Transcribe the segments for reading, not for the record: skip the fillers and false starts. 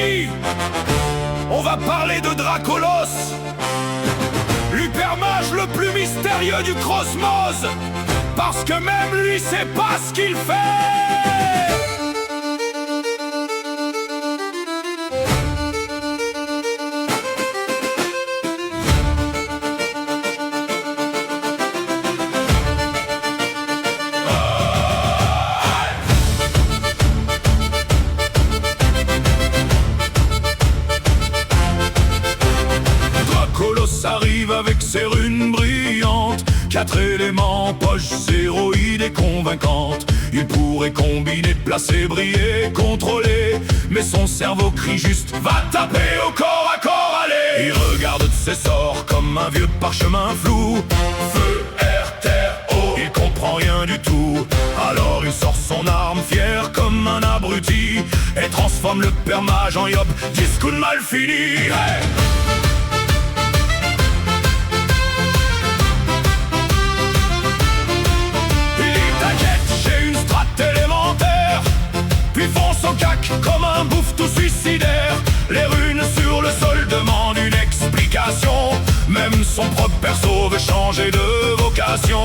fini. On va parler de Dracolos, l'hypermage le plus mystérieux du cosmos, parce que même lui sait pas ce qu'il fait. Dracolos arrive avec ses runes brillantes, 4 éléments, poche zéroïde et convaincante. Il pourrait combiner, placer, briller, contrôler, mais son cerveau crie juste: va taper au corps à corps, allez. Il regarde de ses sorts comme un vieux parchemin flou. Feu, air, terre, eau, il comprend rien du tout. Alors il sort son arme, fier comme un abruti, et transforme le père mage en Yob, 10 coups de mal fini. Hey. Comme un bouffe tout suicidaire, les runes sur le sol demandent une explication. Même son propre perso veut changer de vocation.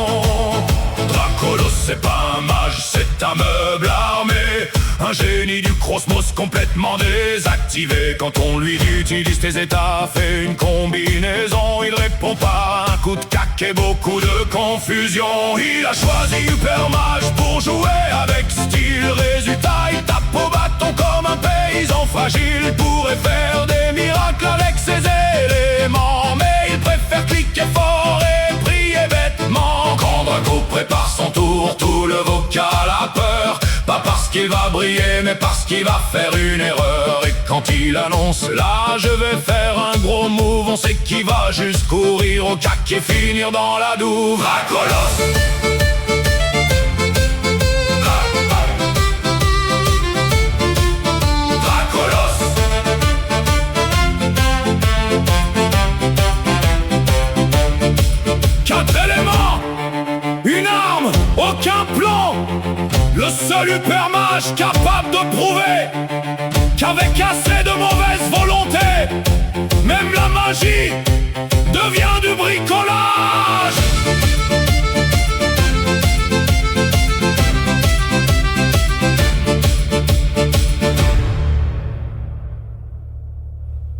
Dracolos c'est pas un mage, c'est un meuble armé, un génie du cosmos complètement désactivé. Quand on lui dit utilise tes états, fais une combinaison, il répond pas, un coup de cac et beaucoup de confusion. Il a choisi hypermage pour jouer avec style. Résultat, il tape au bâton comme un paysan fragile. Il pourrait faire des miracles avec ses éléments, mais il préfère cliquer fort et prier bêtement. Quand Draco prépare son tour, tout le vocal a peur, pas parce qu'il va briller, mais parce qu'il va faire une erreur. Et quand il annonce là, je vais faire un gros move, on sait qu'il va juste courir au cac et finir dans la douve. Dracolos. Aucun plan, le seul hypermage capable de prouver qu'avec assez de mauvaise volonté